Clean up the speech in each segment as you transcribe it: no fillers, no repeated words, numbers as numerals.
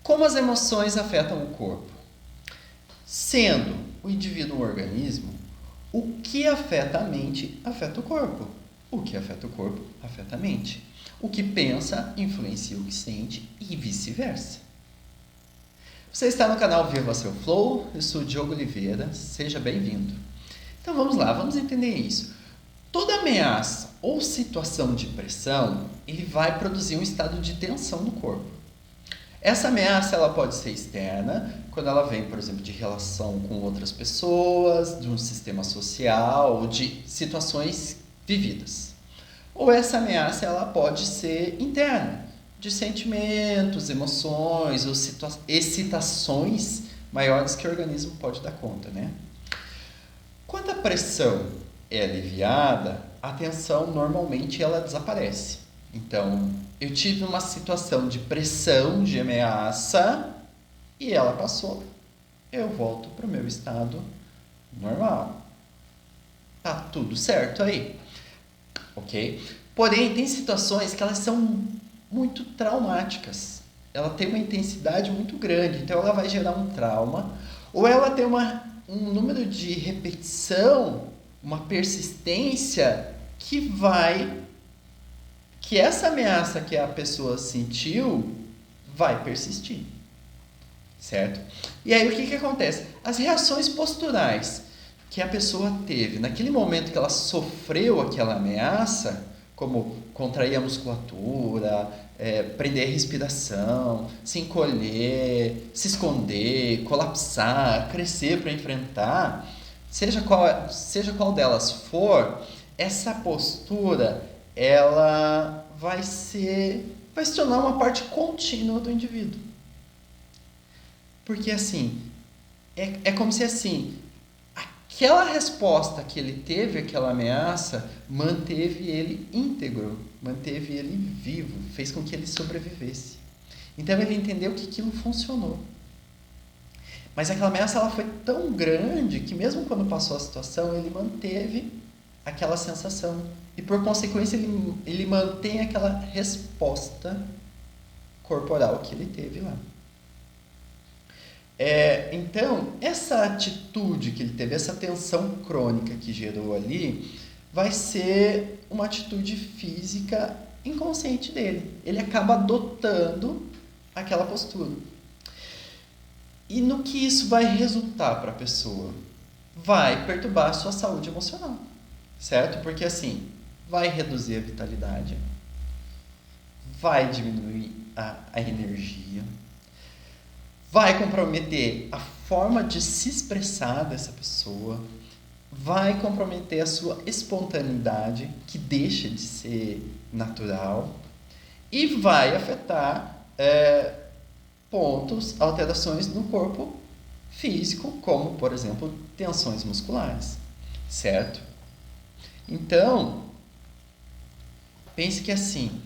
Como as emoções afetam o corpo? Sendo o indivíduo um organismo, o que afeta a mente afeta o corpo. O que afeta o corpo afeta a mente. O que pensa influencia o que sente e vice-versa. Você está no canal Viva Seu Flow, eu sou o Diogo Oliveira, seja bem-vindo. Então vamos lá, vamos entender isso. Toda ameaça ou situação de pressão, ele vai produzir um estado de tensão no corpo. Essa ameaça ela pode ser externa, quando ela vem, por exemplo, de relação com outras pessoas, de um sistema social, ou de situações vividas. Ou essa ameaça ela pode ser interna, de sentimentos, emoções ou excitações maiores que o organismo pode dar conta, né? Quando a pressão é aliviada, a tensão normalmente ela desaparece. Então, eu tive uma situação de pressão, de ameaça, e ela passou. Eu volto para o meu estado normal. Tá tudo certo aí, ok? Porém, tem situações que elas são muito traumáticas. Ela tem uma intensidade muito grande, então ela vai gerar um trauma, ou ela tem um número de repetição, uma persistência que essa ameaça que a pessoa sentiu vai persistir, certo? E aí o que acontece? As reações posturais que a pessoa teve naquele momento que ela sofreu aquela ameaça, como contrair a musculatura, prender a respiração, se encolher, se esconder, colapsar, crescer para enfrentar, seja qual delas for, essa postura ela vai se tornar uma parte contínua do indivíduo. Porque assim, é como se assim, aquela resposta que ele teve, aquela ameaça, manteve ele íntegro, manteve ele vivo, fez com que ele sobrevivesse. Então ele entendeu que aquilo funcionou. Mas aquela ameaça ela foi tão grande que mesmo quando passou a situação, ele manteve aquela sensação. E por consequência ele mantém aquela resposta corporal que ele teve lá. Então, essa atitude que ele teve, essa tensão crônica que gerou ali, vai ser uma atitude física inconsciente dele. Ele acaba adotando aquela postura. E no que isso vai resultar para a pessoa? Vai perturbar a sua saúde emocional, certo? Porque assim, vai reduzir a vitalidade, vai diminuir a energia, vai comprometer a forma de se expressar dessa pessoa, vai comprometer a sua espontaneidade, que deixa de ser natural, e vai afetar alterações no corpo físico, como, por exemplo, tensões musculares, certo? Então, pense que assim,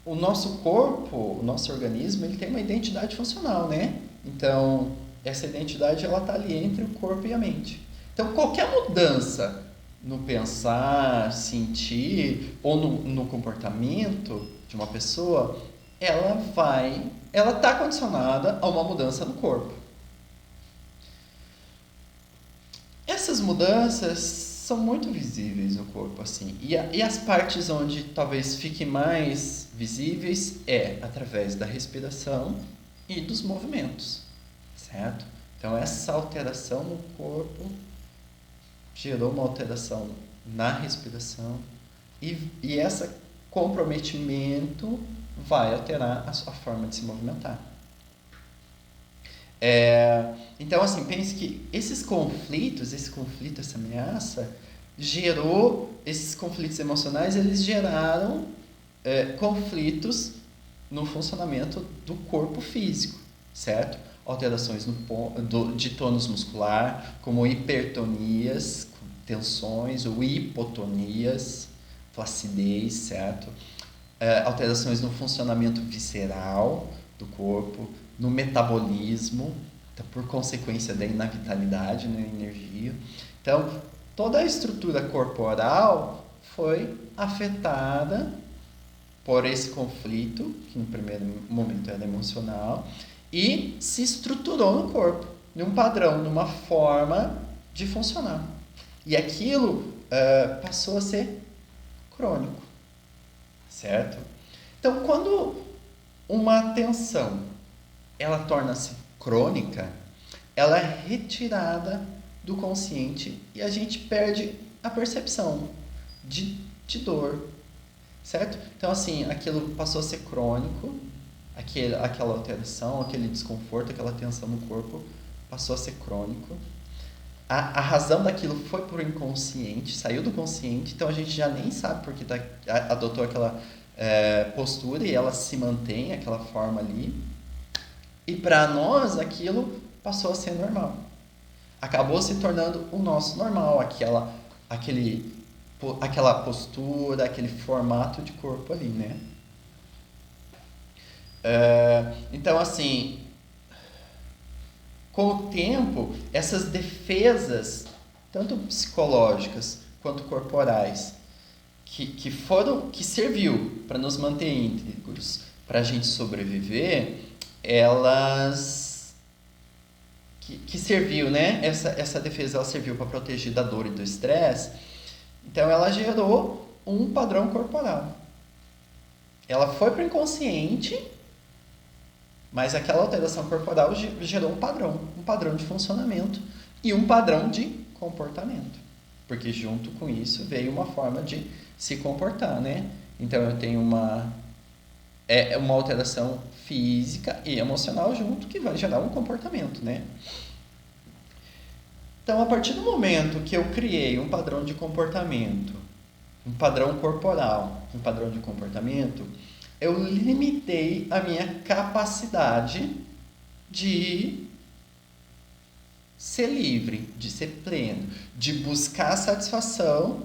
o nosso corpo, o nosso organismo, ele tem uma identidade funcional, né? Então, essa identidade ela está ali entre o corpo e a mente. Então, qualquer mudança no pensar, sentir ou no comportamento de uma pessoa, ela está condicionada a uma mudança no corpo. Essas mudanças são muito visíveis no corpo, assim. E as partes onde talvez fiquem mais visíveis através da respiração e dos movimentos, certo? Então, essa alteração no corpo gerou uma alteração na respiração e esse comprometimento vai alterar a sua forma de se movimentar. Então, assim, pense que esse conflito, essa ameaça, esses conflitos emocionais, eles geraram conflitos no funcionamento do corpo físico, certo? Alterações de tônus muscular, como hipertonias, tensões, ou hipotonias, flacidez, certo? Alterações no funcionamento visceral do corpo, no metabolismo, por consequência daí na vitalidade, na energia. Então, toda a estrutura corporal foi afetada por esse conflito, que no primeiro momento era emocional, e se estruturou no corpo, num padrão, numa forma de funcionar. E aquilo passou a ser crônico, certo? Então, quando uma tensão ela torna-se crônica, ela é retirada do consciente e a gente perde a percepção de dor, certo? Então, assim, aquilo passou a ser crônico, aquela alteração, aquele desconforto, aquela tensão no corpo passou a ser crônico. A razão daquilo foi por inconsciente, saiu do consciente, então a gente já nem sabe porque adotou aquela postura e ela se mantém, aquela forma ali. E para nós aquilo passou a ser normal. Acabou se tornando o nosso normal, aquela postura, aquele formato de corpo ali, né? Então, assim, com o tempo, essas defesas, tanto psicológicas quanto corporais, que serviu para nos manter íntegros, para a gente sobreviver, elas que serviu, né? Essa defesa ela serviu para proteger da dor e do estresse. Então ela gerou um padrão corporal. Ela foi para o inconsciente, mas aquela alteração corporal gerou um padrão de funcionamento e um padrão de comportamento. Porque junto com isso veio uma forma de se comportar, né? Então eu tenho uma alteração física e emocional junto que vai gerar um comportamento, né? Então, a partir do momento que eu criei um padrão de comportamento, um padrão corporal, um padrão de comportamento, eu limitei a minha capacidade de ser livre, de ser pleno, de buscar satisfação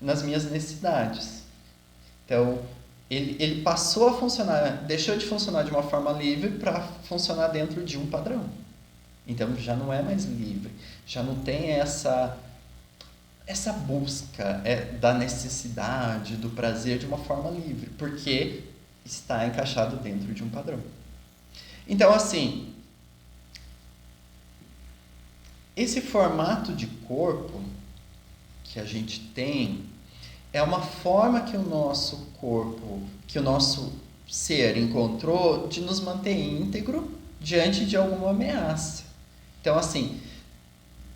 nas minhas necessidades. Então, ele passou a funcionar, deixou de funcionar de uma forma livre para funcionar dentro de um padrão. Então, já não é mais livre, já não tem essa busca da necessidade, do prazer de uma forma livre, porque está encaixado dentro de um padrão. Então, assim, esse formato de corpo que a gente tem é uma forma que o nosso corpo, que o nosso ser encontrou de nos manter íntegro diante de alguma ameaça. Então, assim,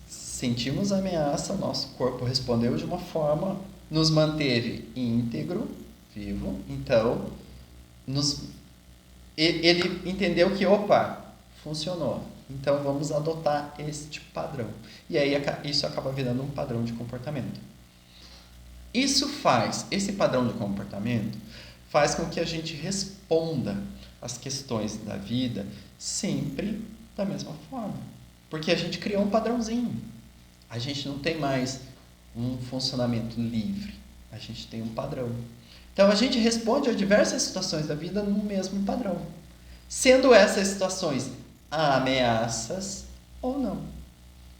sentimos a ameaça, o nosso corpo respondeu de uma forma, nos manteve íntegro, vivo. Então, ele entendeu que, opa, funcionou. Então, vamos adotar este padrão. E aí, isso acaba virando um padrão de comportamento. Esse padrão de comportamento faz com que a gente responda às questões da vida sempre da mesma forma. Porque a gente criou um padrãozinho. A gente não tem mais um funcionamento livre. A gente tem um padrão. Então, a gente responde a diversas situações da vida no mesmo padrão. Sendo essas situações ameaças ou não.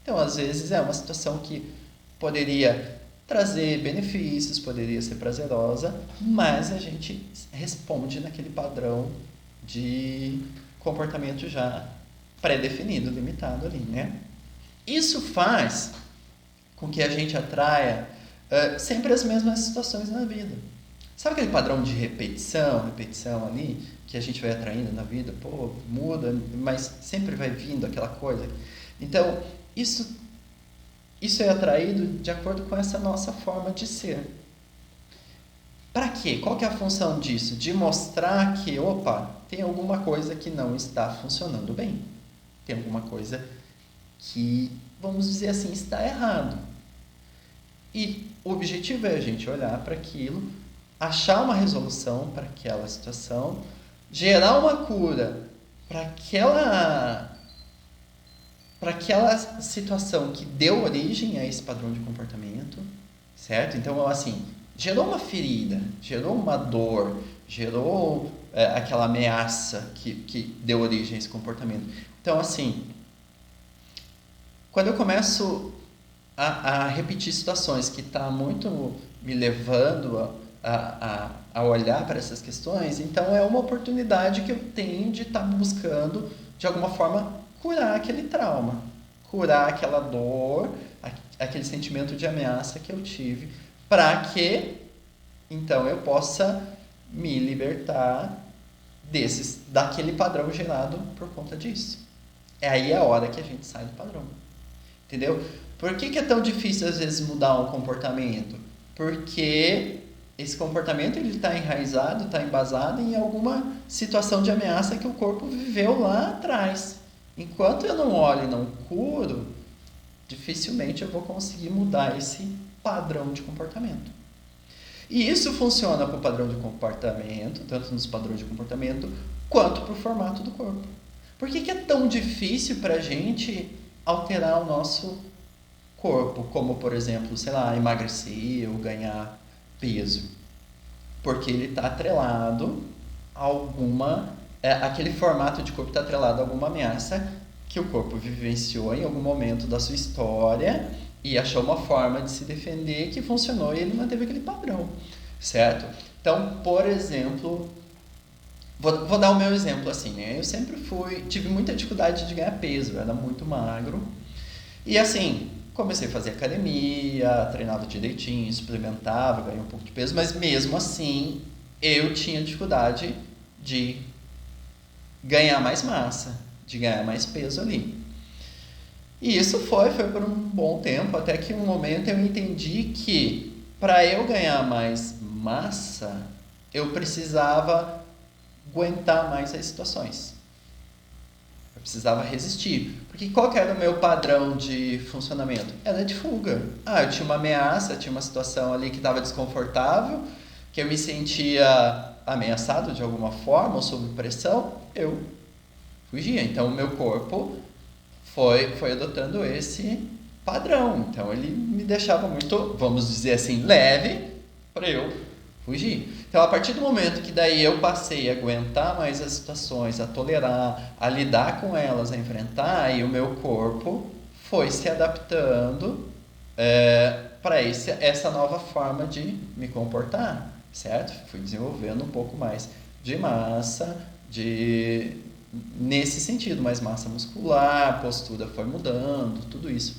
Então, às vezes, é uma situação que poderia trazer benefícios, poderia ser prazerosa, mas a gente responde naquele padrão de comportamento já pré-definido, limitado ali, né? Isso faz com que a gente atraia sempre as mesmas situações na vida. Sabe aquele padrão de repetição ali, que a gente vai atraindo na vida? Pô, muda, mas sempre vai vindo aquela coisa. Então, isso é atraído de acordo com essa nossa forma de ser. Para quê? Qual que é a função disso? De mostrar que, opa, tem alguma coisa que não está funcionando bem. Tem alguma coisa que, vamos dizer assim, está errado. E o objetivo é a gente olhar para aquilo, achar uma resolução para aquela situação, gerar uma cura para aquela situação que deu origem a esse padrão de comportamento, certo? Então, assim, gerou uma ferida, gerou uma dor, gerou aquela ameaça que deu origem a esse comportamento. Então, assim, quando eu começo a repetir situações que estão muito me levando a olhar para essas questões, então é uma oportunidade que eu tenho de estar buscando, de alguma forma, curar aquele trauma, curar aquela dor, aquele sentimento de ameaça que eu tive, para que então eu possa me libertar daquele padrão gerado por conta disso. É aí a hora que a gente sai do padrão. Entendeu? Por que é tão difícil às vezes mudar um comportamento? Porque esse comportamento ele está enraizado, está embasado em alguma situação de ameaça que o corpo viveu lá atrás. Enquanto eu não olho e não curo, dificilmente eu vou conseguir mudar esse padrão de comportamento. E isso funciona para o padrão de comportamento, tanto nos padrões de comportamento, quanto para o formato do corpo. Por que é tão difícil para a gente alterar o nosso corpo, como, por exemplo, sei lá, emagrecer ou ganhar peso? Porque ele está atrelado a aquele formato de corpo está atrelado a alguma ameaça que o corpo vivenciou em algum momento da sua história e achou uma forma de se defender que funcionou e ele manteve aquele padrão, certo? Então, por exemplo, vou dar o meu exemplo assim, né? Eu sempre tive muita dificuldade de ganhar peso, eu era muito magro. E assim, comecei a fazer academia, treinava direitinho, suplementava, ganhei um pouco de peso, mas mesmo assim eu tinha dificuldade de ganhar mais massa, de ganhar mais peso ali. E isso foi por um bom tempo, até que um momento eu entendi que para eu ganhar mais massa, eu precisava aguentar mais as situações. Eu precisava resistir. Porque qual que era o meu padrão de funcionamento? Era de fuga. Eu tinha uma ameaça, tinha uma situação ali que estava desconfortável, que eu me sentia ameaçado de alguma forma ou sob pressão, eu fugia. Então o meu corpo foi adotando esse padrão. Então ele me deixava muito, vamos dizer assim, leve para eu fugir. Então a partir do momento que daí eu passei a aguentar mais as situações, a tolerar, a lidar com elas, a enfrentar, e o meu corpo foi se adaptando para essa nova forma de me comportar, certo? Fui desenvolvendo um pouco mais de massa, nesse sentido, mais massa muscular, a postura foi mudando, tudo isso.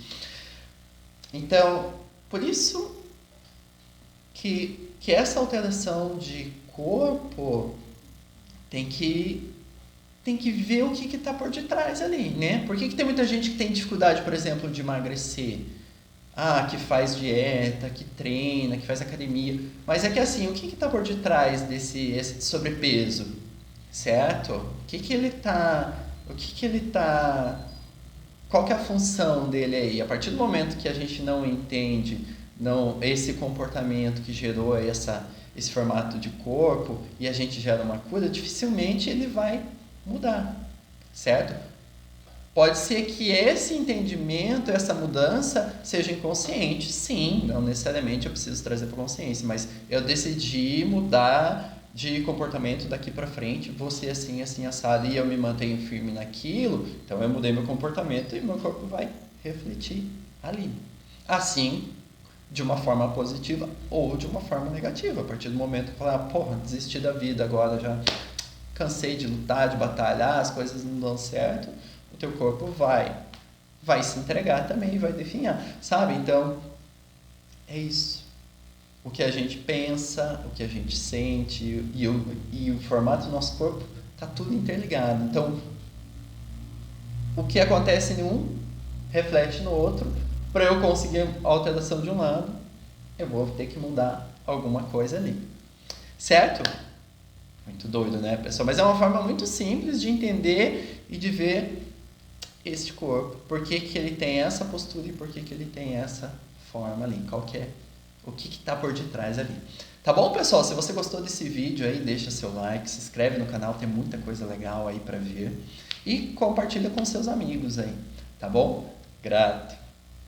Então, por isso que essa alteração de corpo tem que ver o que está por detrás ali, né? Por que tem muita gente que tem dificuldade, por exemplo, de emagrecer? Que faz dieta, que treina, que faz academia. Mas é que assim, o que está por detrás desse sobrepeso? Certo? Qual que é a função dele aí? A partir do momento que a gente não entende esse comportamento que gerou esse formato de corpo e a gente gera uma cura, dificilmente ele vai mudar, certo? Pode ser que esse entendimento, essa mudança seja inconsciente, sim, não necessariamente eu preciso trazer para a consciência, mas eu decidi mudar de comportamento daqui para frente, vou ser assim, assim, assado, e eu me mantenho firme naquilo, então eu mudei meu comportamento e meu corpo vai refletir ali. Assim, de uma forma positiva ou de uma forma negativa. A partir do momento que eu falar, desisti da vida agora, já cansei de lutar, de batalhar, as coisas não dão certo, o teu corpo vai se entregar também e vai definhar, sabe? Então, é isso. O que a gente pensa, o que a gente sente e o formato do nosso corpo está tudo interligado. Então, o que acontece em um reflete no outro. Para eu conseguir a alteração de um lado, eu vou ter que mudar alguma coisa ali. Certo? Muito doido, né, pessoal? Mas é uma forma muito simples de entender e de ver este corpo. Por que ele tem essa postura e por que ele tem essa forma ali. Qual que é? O que está por detrás ali. Tá bom, pessoal? Se você gostou desse vídeo aí, deixa seu like, se inscreve no canal, tem muita coisa legal aí para ver. E compartilha com seus amigos aí. Tá bom? Grato.